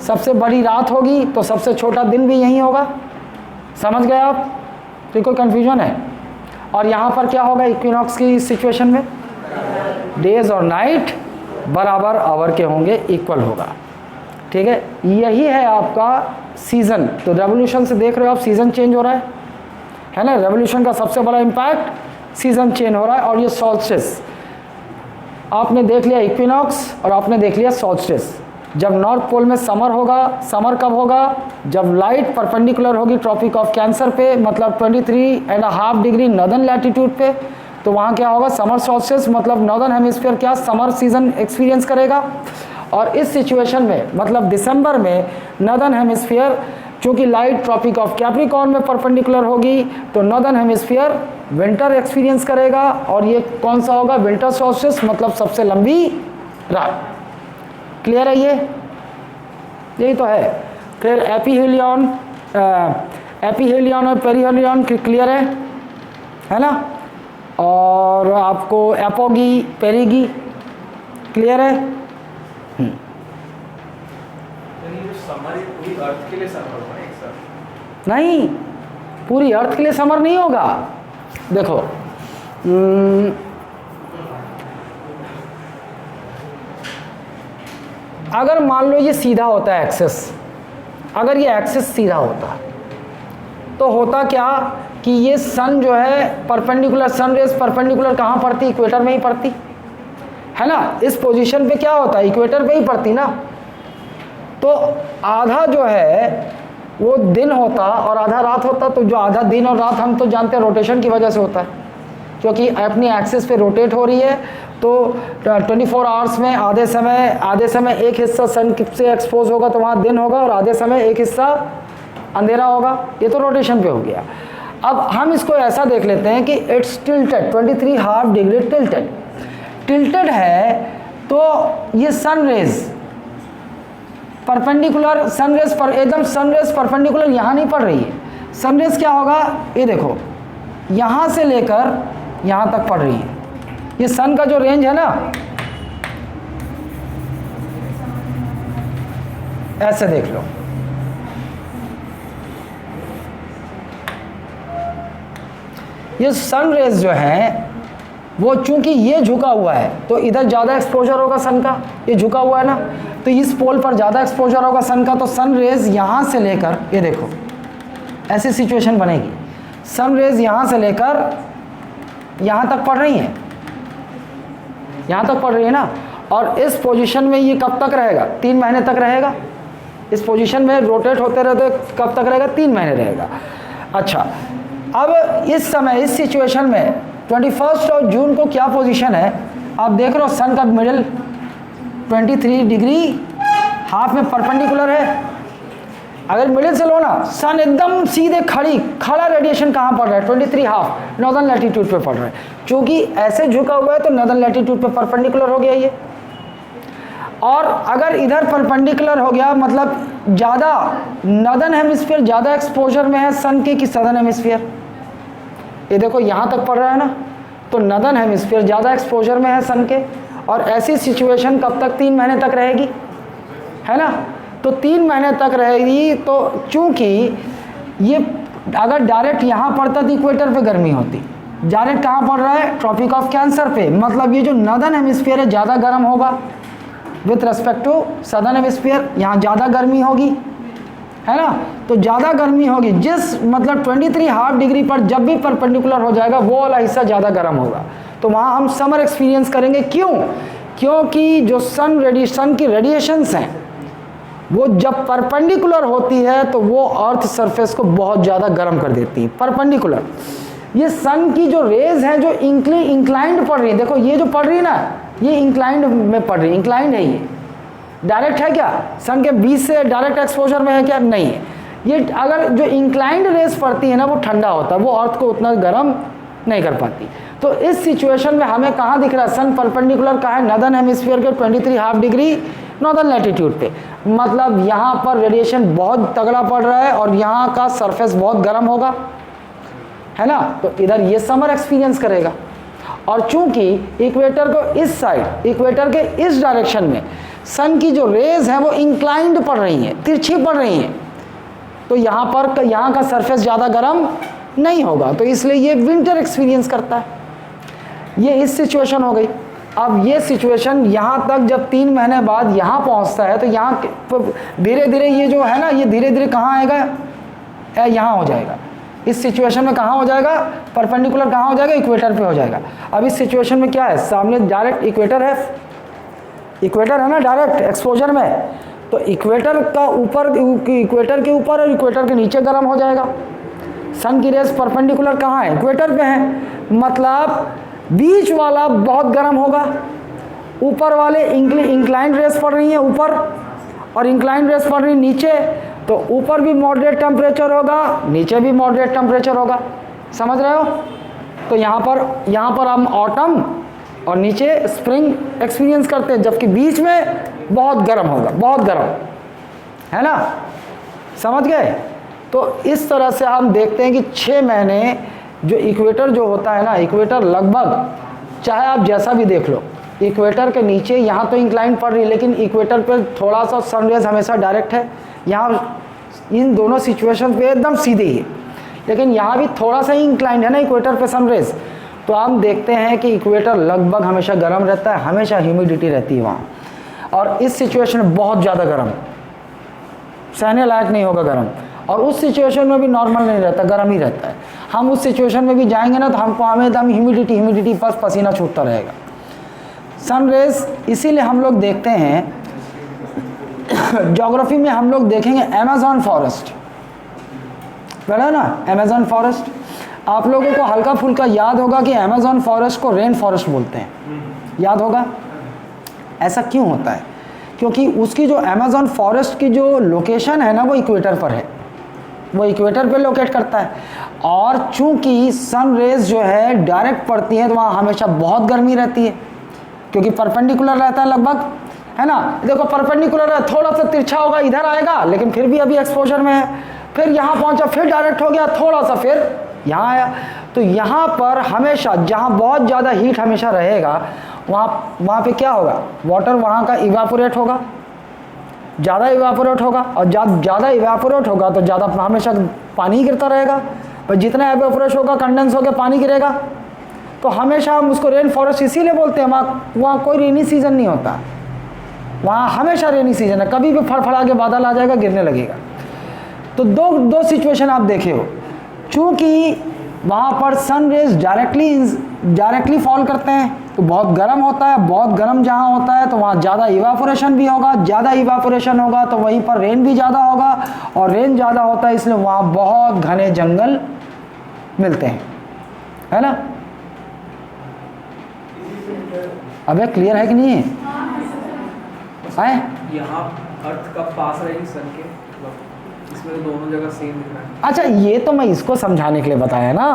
सबसे बड़ी रात होगी तो सबसे छोटा दिन भी यही होगा। समझ गए आप? तो कोई कन्फ्यूजन है? और यहाँ पर क्या होगा इक्विनॉक्स की सिचुएशन में? डेज और नाइट बराबर आवर के होंगे, इक्वल होगा, ठीक है। यही है आपका सीज़न। तो रेवोल्यूशन से देख रहे हो आप, सीज़न चेंज हो रहा है ना। रेवोल्यूशन का सबसे बड़ा इम्पैक्ट सीज़न चेंज हो रहा है। और ये सॉल्स्टिस आपने देख लिया, इक्विनॉक्स, और आपने देख लिया सॉल्स्टिस। जब नॉर्थ पोल में समर होगा, समर कब होगा? जब लाइट परपेंडिकुलर होगी ट्रॉपिक ऑफ कैंसर पे, मतलब 23.5 डिग्री नॉर्दर्न लैटिट्यूड पे, तो वहाँ क्या होगा? समर सॉल्स्टिस, मतलब नॉर्दर्न हेमिस्फीयर क्या समर सीजन एक्सपीरियंस करेगा। और इस सिचुएशन में, मतलब दिसंबर में, नॉर्दर्न हेमिस्फीयर चूँकि लाइट ट्रॉपिक ऑफ कैप्रिकॉर्न में परपेंडिकुलर होगी तो नॉर्दर्न हेमिस्फीयर विंटर एक्सपीरियंस करेगा। और ये कौन सा होगा? विंटर सॉल्स्टिस, मतलब सबसे लंबी रात। क्लियर है? यही तो है। फिर एपीहेलियन और पेरीहेलियन क्लियर है ना। और आपको एपोगी, पेरीगी क्लियर है। समर पूरी अर्थ के लिए समर होगा एक साथ। नहीं, पूरी अर्थ के लिए समर नहीं होगा। देखो अगर मान लो ये सीधा होता है एक्सिस, अगर ये एक्सिस सीधा होता तो होता क्या कि ये सन जो है परपेंडिकुलर, सन रेज परपेंडिकुलर कहाँ पड़ती, इक्वेटर में ही पड़ती है ना। इस पोजीशन पे क्या होता है, इक्वेटर पे ही पड़ती ना। तो आधा जो है वो दिन होता और आधा रात होता। तो जो आधा दिन और रात हम तो जानते हैं रोटेशन की वजह से होता है, क्योंकि अपनी एक्सिस पे रोटेट हो रही है। तो 24 आवर्स में आधे समय एक हिस्सा सन से एक्सपोज होगा तो वहाँ दिन होगा, और आधे समय एक हिस्सा अंधेरा होगा। ये तो रोटेशन पे हो गया। अब हम इसको ऐसा देख लेते हैं कि इट्स टिल्टेड, 23½ डिग्री टिल्टेड है। तो ये sun rays perpendicular, sun rays पर एकदम सन रेज परपेंडिकुलर यहाँ नहीं पड़ रही है। सन रेज क्या होगा, ये देखो यहाँ से लेकर यहाँ तक पड़ रही है। ये सन का जो रेंज है ना, ऐसे देख लो, ये सन रेज जो है वो चूंकि ये झुका हुआ है तो इधर ज़्यादा एक्सपोजर होगा सन का, ये झुका हुआ है ना, तो इस पोल पर ज़्यादा एक्सपोजर होगा सन का। तो सन रेज यहाँ से लेकर, ये देखो ऐसी सिचुएशन बनेगी, सन रेज यहाँ से लेकर यहाँ तक पड़ रही है, यहाँ तक पड़ रही है ना। और इस पोजीशन में ये कब तक रहेगा, 3 महीने तक रहेगा। इस पोजीशन में रोटेट होते रहते कब तक रहेगा, 3 महीने रहेगा। अच्छा, अब इस समय इस सिचुएशन में 21 जून को क्या पोजीशन है, आप देख रहे हो सन का मिडिल 23 डिग्री हाफ में परपेंडिकुलर है। अगर मिडिल से लो ना, सन एकदम सीधे खड़ा रेडिएशन कहाँ पड़ रहा है, 23½ नॉर्दर्न लैटिट्यूड पे पड़ रहा है। क्योंकि ऐसे झुका हुआ है तो नॉर्दर्न लैटिट्यूड पे परपेंडिकुलर हो गया ये। और अगर इधर परपेंडिकुलर हो गया मतलब ज़्यादा नॉर्दर्न हेमिस्फीयर ज़्यादा एक्सपोजर में है सन के कि सदर्न हेमिस्फीयर, ये देखो यहाँ तक पड़ रहा है ना, तो नॉर्दर्न हेमिस्फीयर ज़्यादा एक्सपोजर में है सन के। और ऐसी सिचुएशन कब तक, 3 महीने तक रहेगी, है ना। तो 3 महीने तक रहेगी। तो चूंकि ये अगर डायरेक्ट यहाँ पड़ता तो इक्वेटर पे गर्मी होती, डायरेक्ट कहाँ पड़ रहा है, ट्रॉपिक ऑफ कैंसर पे। मतलब ये जो नॉर्दर्न हेमिस्फीयर है ज़्यादा गर्म होगा with respect to southern hemisphere, यहाँ ज़्यादा गर्मी होगी, है ना। तो ज़्यादा गर्मी होगी, जिस मतलब 23½ डिग्री पर जब भी परपेंडिकुलर हो जाएगा वो वाला हिस्सा ज़्यादा गर्म होगा। तो वहाँ हम समर एक्सपीरियंस करेंगे। क्यों, क्योंकि जो सन की रेडिएशंस हैं वो जब परपेंडिकुलर होती है तो वो अर्थ सरफेस को बहुत ज़्यादा गर्म कर देती है। परपेंडिकुलर, ये सन की जो रेज हैं जो इंक्लाइंड पड़ रही है, देखो ये जो पड़ रही है ना, ये इंक्लाइंड में पड़ रही है। इंक्लाइंड है, ये डायरेक्ट है क्या, सन के बीच से डायरेक्ट एक्सपोजर में है क्या, नहीं है। ये अगर जो इंक्लाइंड रेज पड़ती है ना वो ठंडा होता है, वो अर्थ को उतना गर्म नहीं कर पाती। तो इस सिचुएशन में हमें कहाँ दिख रहा है, सन परपेंडिकुलर कहाँ है, नॉर्दर्न हेमिस्फीयर के 23½ डिग्री नॉर्दर्न लैटिट्यूड पे। मतलब यहाँ पर रेडिएशन बहुत तगड़ा पड़ रहा है और यहाँ का सरफेस बहुत गर्म होगा, है ना। तो इधर ये समर एक्सपीरियंस करेगा। और चूंकि इक्वेटर को इस साइड, इक्वेटर के इस डायरेक्शन में सन की जो रेज हैं वो इंक्लाइंड पड़ रही हैं, तिरछी पड़ रही हैं, तो यहाँ का सरफेस ज़्यादा गर्म नहीं होगा। तो इसलिए ये विंटर एक्सपीरियंस करता है। ये इस सिचुएशन हो गई। अब ये सिचुएशन यहाँ तक जब 3 महीने बाद यहाँ पहुँचता है तो यहाँ धीरे धीरे ये जो है ना, ये धीरे धीरे कहाँ आएगा, यहाँ हो जाएगा। इस सिचुएशन में कहाँ हो जाएगा, परपेंडिकुलर कहाँ हो जाएगा, इक्वेटर पे हो जाएगा। अब इस सिचुएशन में क्या है, सामने डायरेक्ट इक्वेटर है, इक्वेटर है ना डायरेक्ट एक्सपोजर में, तो इक्वेटर का ऊपर, इक्वेटर के ऊपर और इक्वेटर के नीचे गर्म हो जाएगा। सन की रेस परपेंडिकुलर कहाँ है, इक्वेटर पे है, मतलब बीच वाला बहुत गर्म होगा, ऊपर वाले इंक्लाइंड रेस पड़ रही है ऊपर और इंक्लाइंड रेस पड़ रही है नीचे, तो ऊपर भी मॉडरेट टेम्परेचर होगा, नीचे भी मॉडरेट टेम्परेचर होगा। समझ रहे हो। तो यहाँ पर हम ऑटम और नीचे स्प्रिंग एक्सपीरियंस करते हैं, जबकि बीच में बहुत गर्म होगा, बहुत गर्म, है ना। समझ गए। तो इस तरह से हम देखते हैं कि 6 महीने जो इक्वेटर जो होता है ना, इक्वेटर लगभग चाहे आप जैसा भी देख लो, इक्वेटर के नीचे यहाँ तो इंक्लाइन पड़ रही है, लेकिन इक्वेटर पर थोड़ा सा सनरेज हमेशा डायरेक्ट है, यहाँ इन दोनों सिचुएशन पे एकदम सीधे ही, लेकिन यहाँ भी थोड़ा सा ही इंक्लाइंड है ना इक्वेटर पे सन रेज, तो हम देखते हैं कि इक्वेटर लगभग हमेशा गर्म रहता है, हमेशा ह्यूमिडिटी रहती है वहाँ, और इस सिचुएशन में बहुत ज़्यादा गर्म, सहने लायक नहीं होगा गर्म, और उस सिचुएशन में भी नॉर्मल नहीं रहता, गर्म ही रहता है। हम उस सिचुएशन में भी जाएंगे ना तो हमको हमें एकदम ह्यूमिडिटी बस पसीना छूटता रहेगा। सन रेज इसीलिए हम लोग देखते हैं ज्योग्राफी में हम लोग देखेंगे अमेज़न फॉरेस्ट, पढ़ा ना अमेज़न फॉरेस्ट, आप लोगों को हल्का फुल्का याद होगा कि अमेज़न फॉरेस्ट को रेन फॉरेस्ट बोलते हैं, याद होगा। ऐसा क्यों होता है? क्योंकि उसकी जो अमेज़न फॉरेस्ट की जो लोकेशन है ना वो इक्वेटर पर है, वो इक्वेटर पे लोकेट करता है, और चूंकि सन रेज जो है डायरेक्ट पड़ती हैं तो वहाँ हमेशा बहुत गर्मी रहती है, क्योंकि परपेंडिकुलर रहता है लगभग, है ना। देखो परपेंडिकुलर है, थोड़ा सा तिरछा होगा इधर आएगा, लेकिन फिर भी अभी एक्सपोजर में है, फिर यहाँ पहुँचा, फिर डायरेक्ट हो गया, थोड़ा सा फिर यहाँ आया। तो यहाँ पर हमेशा जहाँ बहुत ज़्यादा हीट हमेशा रहेगा वहाँ पे क्या होगा, वाटर वहाँ का इवापोरेट होगा, ज़्यादा इवापोरेट होगा, और ज़्यादा इवापोरेट होगा तो ज़्यादा हमेशा पानी गिरता रहेगा, पर जितना इवापोरेट होगा कंडेंस होकर पानी गिरेगा, तो हमेशा हम उसको रेन फॉरेस्ट इसीलिए बोलते हैं। वहाँ कोई रेनी सीज़न नहीं होता, वहाँ हमेशा रेनी सीजन है, कभी भी फड़फड़ा के बादल आ जाएगा, गिरने लगेगा। तो दो सिचुएशन आप देखे हो, चूँकि वहाँ पर सन रेज डायरेक्टली फॉल करते हैं तो बहुत गर्म होता है, बहुत गर्म जहाँ होता है तो वहाँ ज़्यादा इवापोरेशन भी होगा, ज़्यादा इवापोरेशन होगा तो वहीं पर रेन भी ज़्यादा होगा, और रेन ज़्यादा होता है इसलिए वहाँ बहुत घने जंगल मिलते हैं, है ना। अबे क्लियर है कि नहीं है? यहाँ अर्थ का पास रहेगी सन के, इसमें तो दोनों जगह सेम दिख रहा है। अच्छा, ये तो मैं इसको समझाने के लिए बताया ना,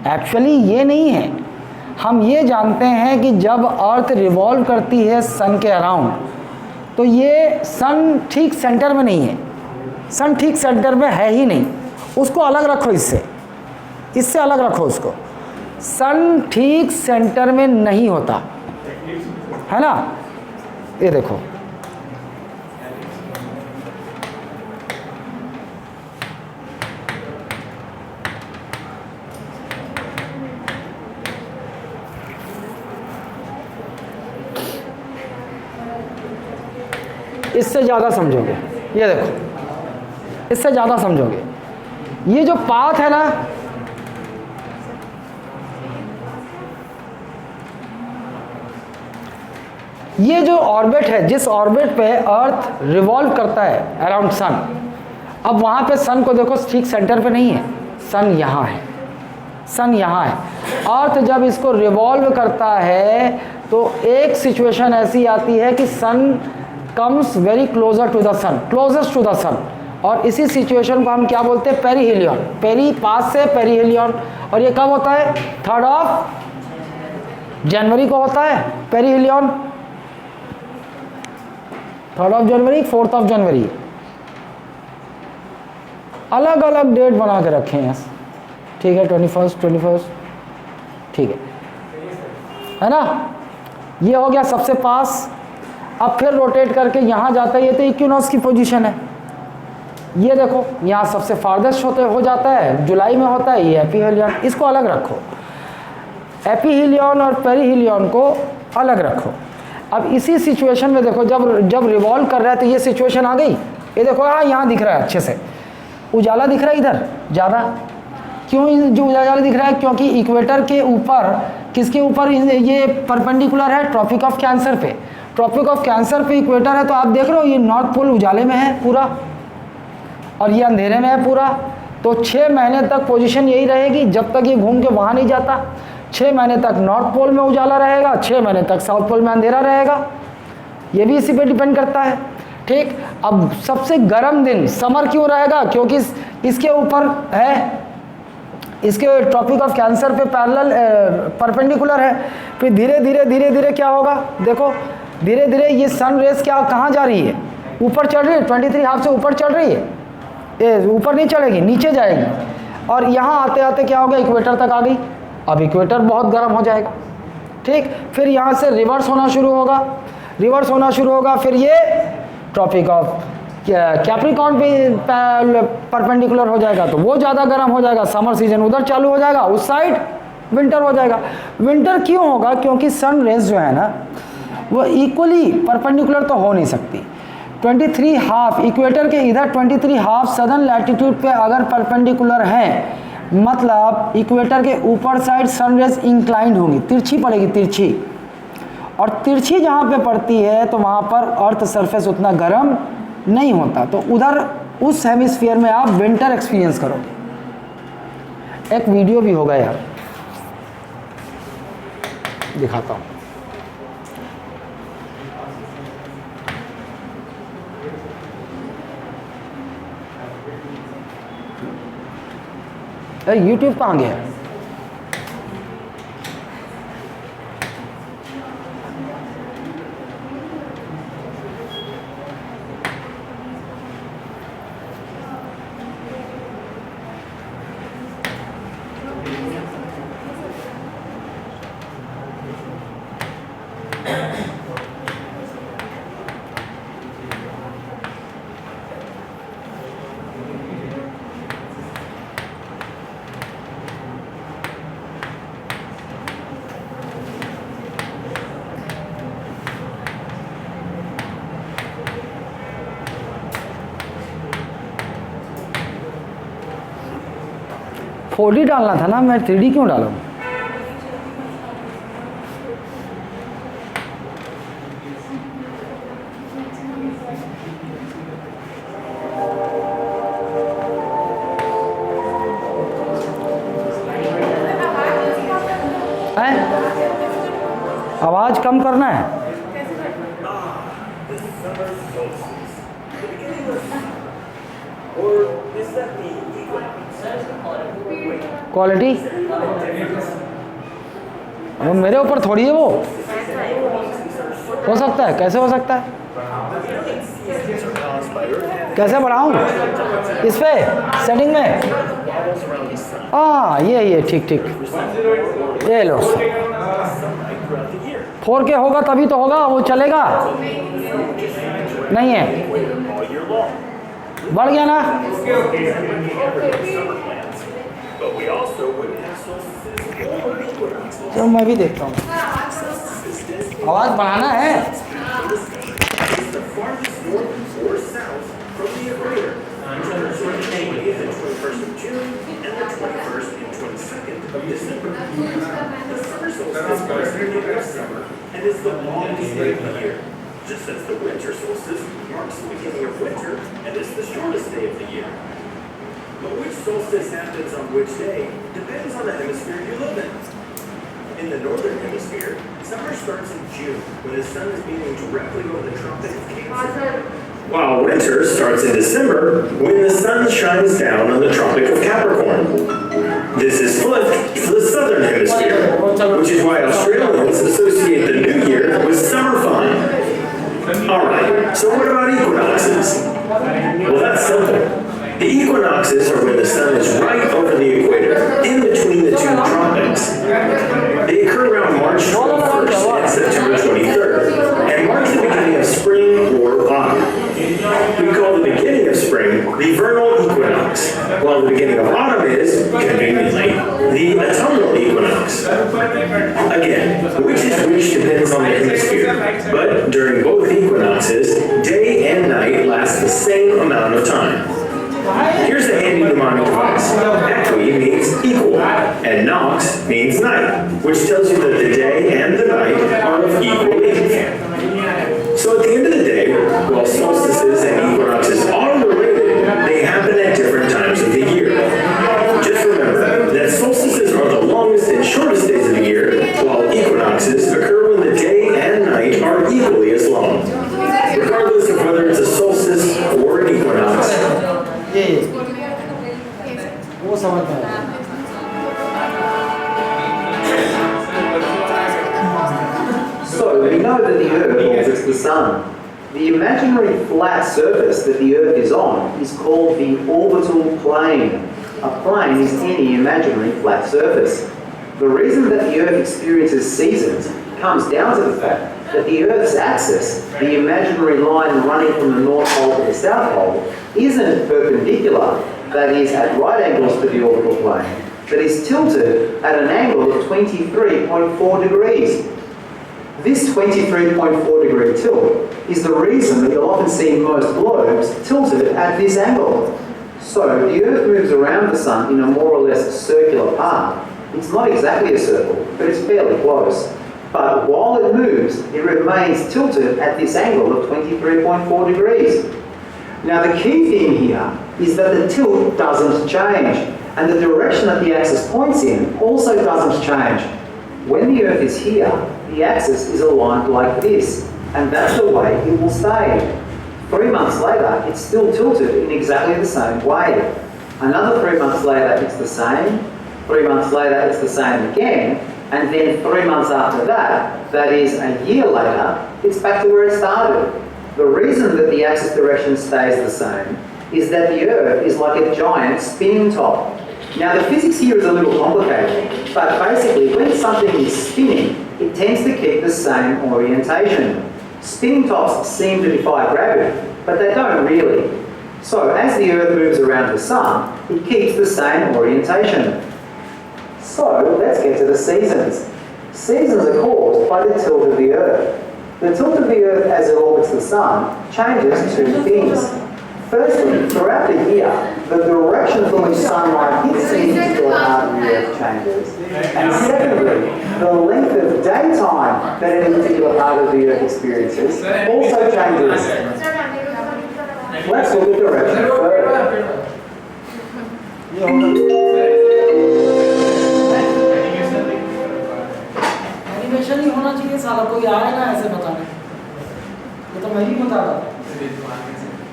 एक्चुअली ये नहीं है। हम ये जानते हैं कि जब अर्थ रिवॉल्व करती है सन के अराउंड, तो ये सन ठीक सेंटर में नहीं है, सन ठीक सेंटर में है ही नहीं, उसको अलग रखो, इससे अलग रखो उसको। सन ठीक सेंटर में नहीं होता है ना, ये देखो इससे ज़्यादा समझोगे, ये देखो इससे ज़्यादा समझोगे। ये जो पाथ है ना, ये जो ऑर्बिट है, जिस ऑर्बिट पे अर्थ रिवॉल्व करता है अराउंड सन, अब वहाँ पे सन को देखो ठीक सेंटर पे नहीं है, सन यहाँ है, सन यहाँ है। अर्थ जब इसको रिवॉल्व करता है तो एक सिचुएशन ऐसी आती है कि sun comes very closer to the sun, closest to the sun, और इसी सिचुएशन को हम क्या बोलते हैं, पेरीहेलियन, पेरी पास से पेरीहेलियन। और ये कब होता है, 3 जनवरी को होता है पेरीहेलियन, 3 जनवरी 4 जनवरी, अलग अलग डेट बना के रखे हैं, ठीक है, 21 ठीक है ना। ये हो गया सबसे पास। अब फिर रोटेट करके यहाँ जाता है, ये तो इक्विनॉक्स की पोजीशन है, ये देखो यहाँ सबसे फारदेस्ट हो जाता है, जुलाई में होता है, ये एपीहेलियन, इसको अलग रखो, एपीहेलियन और पेरीहेलियन को अलग रखो। अब इसी सिचुएशन में देखो जब रिवॉल्व कर रहा है तो ये सिचुएशन आ गई, ये देखो यहाँ दिख रहा है अच्छे से, उजाला दिख रहा है इधर ज़्यादा, क्यों जो उजाला दिख रहा है, क्योंकि इक्वेटर के ऊपर, किसके ऊपर, ये परपेंडिकुलर है ट्रॉपिक ऑफ कैंसर पे, ट्रॉपिक ऑफ कैंसर पे इक्वेटर है, तो आप देख रहे हो ये नॉर्थ पोल उजाले में है पूरा और ये अंधेरे में है पूरा। तो 6 महीने तक पोजीशन यही रहेगी जब तक ये घूम के वहाँ नहीं जाता। 6 महीने तक नॉर्थ पोल में उजाला रहेगा, 6 महीने तक साउथ पोल में अंधेरा रहेगा, ये भी इसी पे डिपेंड करता है। ठीक, अब सबसे गर्म दिन समर क्यों रहेगा, क्योंकि इसके ऊपर है, इसके ट्रॉपिक ऑफ कैंसर पे पैरेलल परपेंडिकुलर है। फिर धीरे धीरे क्या होगा, देखो धीरे धीरे ये सन रेस क्या कहाँ जा रही है, ऊपर चढ़ रही है, 23.5 से ऊपर चढ़ रही है, ये ऊपर नहीं चढ़ेगी, नीचे जाएगी, और यहाँ आते आते क्या होगा, इक्वेटर तक आ गई। अब इक्वेटर बहुत गर्म हो जाएगा। ठीक, फिर यहाँ से रिवर्स होना शुरू होगा, फिर ये ट्रॉपिक ऑफ कैप्रिकॉर्न पे परपेंडिकुलर हो जाएगा तो वो ज़्यादा गर्म हो जाएगा, समर सीजन उधर चालू हो जाएगा, उस साइड विंटर हो जाएगा। विंटर क्यों होगा? क्योंकि सन रेज जो है ना वो इक्वली परपेंडिकुलर तो हो नहीं सकती। 23 हाफ इक्वेटर के इधर 23 हाफ सदर्न लैटिट्यूड पे अगर परपेंडिकुलर हैं, मतलब इक्वेटर के ऊपर साइड सन रेज इंक्लाइंड होंगी, तिरछी पड़ेगी, तिरछी, और तिरछी जहाँ पे पड़ती है तो वहाँ पर अर्थ सरफेस उतना गर्म नहीं होता, तो उधर उस हेमिस्फीयर में आप विंटर एक्सपीरियंस करोगे। एक वीडियो भी होगा यार, दिखाता हूँ। यूट्यूब कहाँ गया? फोर डालना था ना, मैं 3D क्यों डालूं? आवाज कम करना है। क्वालिटी वो मेरे ऊपर थोड़ी है, वो हो सकता है, कैसे हो सकता है, कैसे बढ़ाऊं इस पे सेटिंग में? हाँ ये ठीक ठीक, ये लो 4K होगा तभी तो होगा, वो चलेगा नहीं है, बढ़ गया ना। तो मैं भी देखता हूँ, आवाज बढ़ाना है। Just as the winter solstice marks the beginning of winter and is the shortest day of the year. But which solstice happens on which day depends on the hemisphere you live in. In the northern hemisphere, summer starts in June when the sun is beaming directly over the Tropic of Cancer. While winter starts in December when the sun shines down on the Tropic of Capricorn. This is flipped for the southern hemisphere, which is why Australians associate the new year with summer fun. Alright, so what about equinoxes? Well, that's simple. The equinoxes are when the sun is right over the equator, in between the two tropics. They occur around March 21st and September 23rd, and mark the beginning of spring or autumn. We call the beginning of spring the vernal equinox, while the beginning of autumn is, conveniently, the autumnal equinox. Again, which is which depends on the hemisphere, but during both equinoxes, day and night last the same amount of time. Here's a handy mnemonic device. Equi means equal, and nox means night, which tells you that the day and the night are of equal length. So at the end of the day, while solstices and equinoxes are related, they happen at different times of the year. Just remember that solstices are the longest and shortest days of the year, while equinoxes occur when the day and night are equally as long. Regardless of whether it's a solstice or an equinox. वो समझ में आया। So we know that the Earth orbits the Sun. The imaginary flat surface that the Earth is on is called the orbital plane. A plane is any imaginary flat surface. The reason that the Earth experiences seasons comes down to the fact that the Earth's axis, the imaginary line running from the North Pole to the South Pole, isn't perpendicular, that is at right angles to the orbital plane, but is tilted at an angle of 23.4 degrees. This 23.4 degree tilt is the reason that you'll often see most globes tilted at this angle. So the Earth moves around the Sun in a more or less circular path. It's not exactly a circle, but it's fairly close. But while it moves, it remains tilted at this angle of 23.4 degrees. Now the key thing here is that the tilt doesn't change, and the direction that the axis points in also doesn't change. When the Earth is here, the axis is aligned like this, and that's the way it will stay. 3 months later, it's still tilted in exactly the same way. Another 3 months later, it's the same. 3 months later, it's the same again. And then 3 months after that, that is a year later, it's back to where it started. The reason that the axis direction stays the same is that the Earth is like a giant spinning top. Now the physics here is a little complicated, but basically when something is spinning, it tends to keep the same orientation. Spinning tops seem to defy gravity, but they don't really. So as the Earth moves around the Sun, it keeps the same orientation. So let's get to the seasons. Seasons are caused by the tilt of the Earth. The tilt of the Earth as it orbits the Sun changes two things. Firstly, throughout the year, the direction from which sunlight hits the interior part of the Earth changes. And secondly, the length of daytime that any particular part of the Earth experiences also changes. Let's look at direction further. Animation ही होना चाहिए साला कोई आए ना ऐसे बताने ये तो मैं ही बता रहा था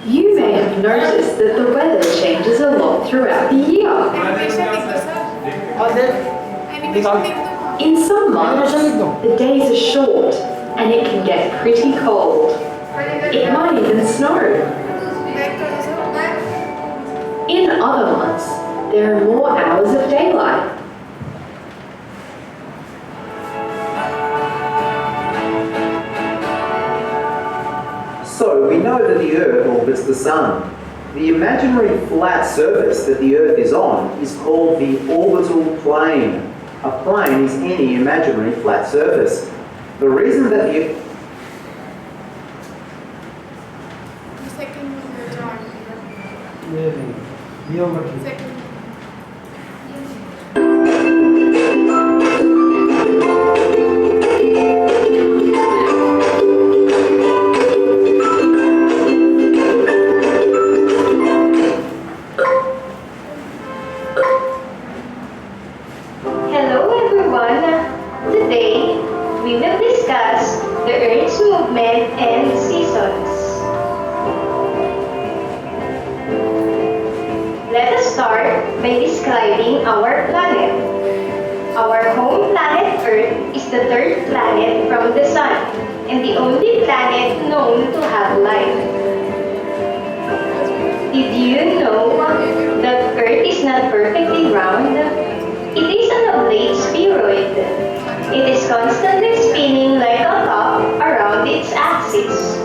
You may have noticed that the weather changes a lot throughout the year. और देख निकाल In some months, the days are short and it can get pretty cold. It might even snow. In other months, there are more hours of daylight. So we know that the Earth orbits the Sun. The imaginary flat surface that the Earth is on is called the orbital plane. A plane is any imaginary flat surface. The reason that the ये होगा ठीक Hello everyone. Today we will discuss the Earth's movement and seasons. Let us start by describing our planet. Our home planet Earth is the third planet from the Sun and the only planet known to have life. Did you know that Earth is not perfectly round? It is an oblate spheroid. It is constantly spinning like a top around its axis.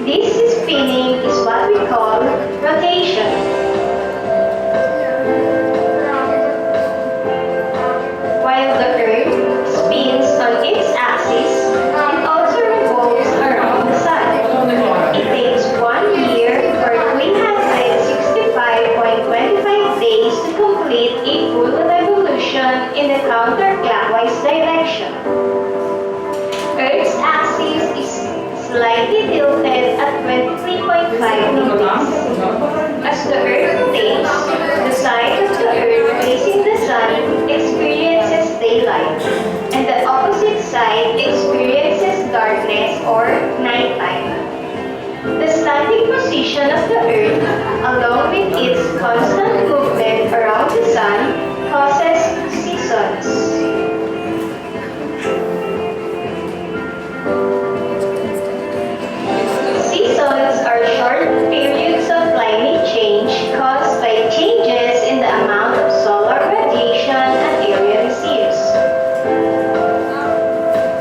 This spinning is what we call rotation. While the Earth spins on its axis, it also revolves around the Sun. It takes 1 year or 365.25 days to complete a full revolution in the counterclockwise direction. Earth's axis is slightly tilted at 23.5 degrees. As the Earth rotates, the side of the Earth facing the Sun experiences daylight, and the opposite side experiences darkness or nighttime. The standing position of the Earth, along with its constant movement around the Sun, causes seasons. Seasons are short periods of climate change caused by changes in the amount of solar radiation an area receives.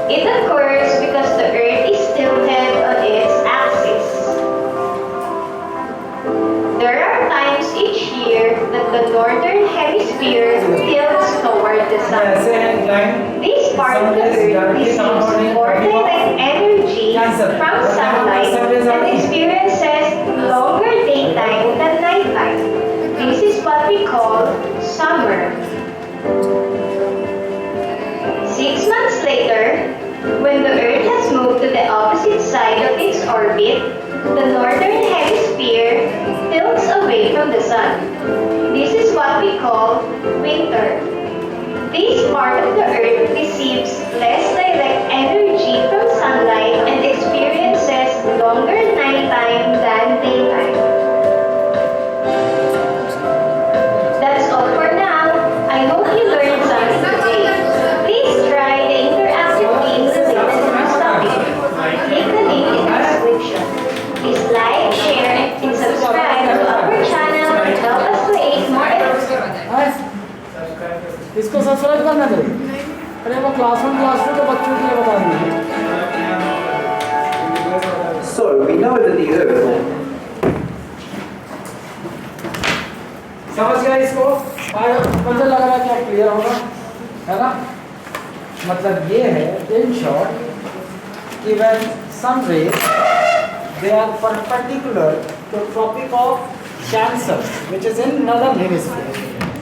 It occurs because the Earth is sun. This part of the Earth receives more direct energy from sunlight and experiences longer daytime than nighttime. This is what we call summer. 6 months later, when the Earth has moved to the opposite side of its orbit, the northern hemisphere tilts away from the sun. This is what we call winter. This part of the Earth receives less direct energy from sunlight and experiences longer nighttime than daytime. That's all for now. I hope you learned something today. Please try the interactive games related to this topic. Click the link in the description. Please like, share, and subscribe to our channel and help us create more episodes. इसको subscribe करना दे। अरे वो class 1 class 2 के बच्चों के लिए बता देंगे। So we know that the Earth, समझ गया इसको? मुझे लग रहा है कि अब क्लियर होगा, है ना? मतलब ये है in short कि when sun rays they are perpendicular to Tropic of Cancer which is in northern hemisphere.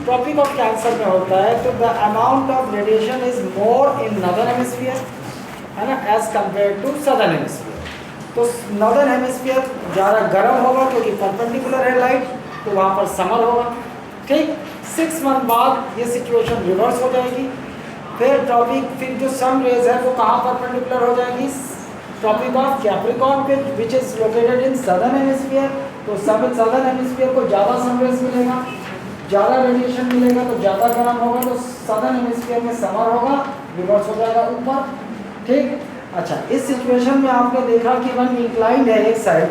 Tropic of Cancer में होता है तो the amount of radiation is more in northern hemisphere, है ना, as compared to southern hemisphere. तो northern hemisphere ज़्यादा गर्म होगा क्योंकि perpendicular है लाइट, तो वहाँ पर समर होगा। ठीक, 6 मंथ बाद ये सिचुएशन रिवर्स हो जाएगी। फिर जो सन रेज है वो कहाँ परपेंडिकुलर हो जाएगी? ट्रॉपिक ऑफ कैप्रिकॉर्न पे which is located in southern hemisphere. तो सदर्न हेमिस्फीयर को ज़्यादा सन रेज मिलेगा, ज़्यादा रेडिएशन मिलेगा तो ज़्यादा गर्म होगा, तो सदर्न हेमिस्फीयर में समर होगा, रिवर्स हो जाएगा ऊपर। ठीक, अच्छा, इस सिचुएशन में आपने देखा कि वन इंक्लाइंड है एक साइड,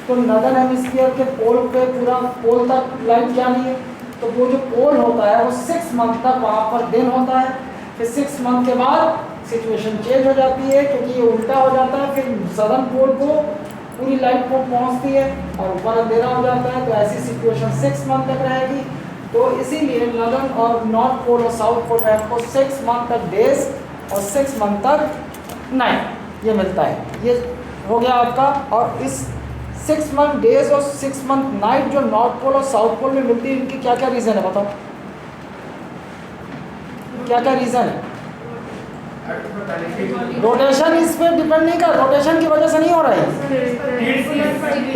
तो नदर्न हेमिस्फीयर के पोल पे पूरा पोल तक लाइट जा रही है, तो वो जो पोल होता है वो 6 मंथ तक वहाँ पर दिन होता है। फिर 6 मंथ के बाद सिचुएशन चेंज हो जाती है क्योंकि ये उल्टा हो जाता है, फिर सदर्न पोल को पूरी लाइट को पहुँचती है और ऊपर अंधेरा हो जाता है, तो ऐसी सिचुएशन 6 मंथ तक रहेगी। तो इसीलिए नॉर्दर्न और नॉर्थ पोल और साउथ पोल में आपको 6 मंथ तक डेज और 6 मंथ तक नाइट ये मिलता है। ये हो गया आपका। और इस 6 मंथ डेज और 6 मंथ नाइट जो नॉर्थ पोल और साउथ पोल में मिलती है, इनकी क्या क्या रीज़न है बताओ? क्या क्या रीज़न है? रोटेशन इस पर डिपेंड नहीं कर, रोटेशन की वजह से नहीं हो रहा है।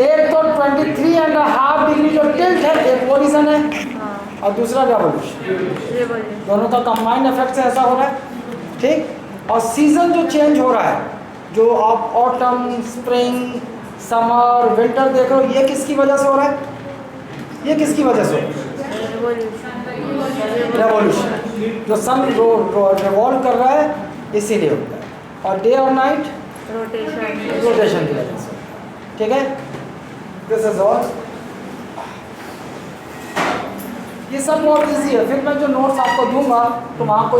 एक तो 23.5 डिग्री जो टिल्ट है, एक वो रीज़न है, और दूसरा रेवोल्यूशन। दोनों का कंबाइंड इफेक्ट से ऐसा हो रहा है। ठीक, और सीज़न जो चेंज हो रहा है, जो आप ऑटम, स्प्रिंग, समर, विंटर देख रहे हो, ये किसकी वजह से हो रहा है? ये किसकी वजह से? रेवोल्यूशन। जो सन रिवॉल्व कर रहा है इसीलिए होता है। और डे और नाइट रोटेशन की वजह से। ठीक है, दिस इज ऑल। ये सब बहुत इजी है। फिर मैं जो नोट्स आपको दूंगा तो वहाँ को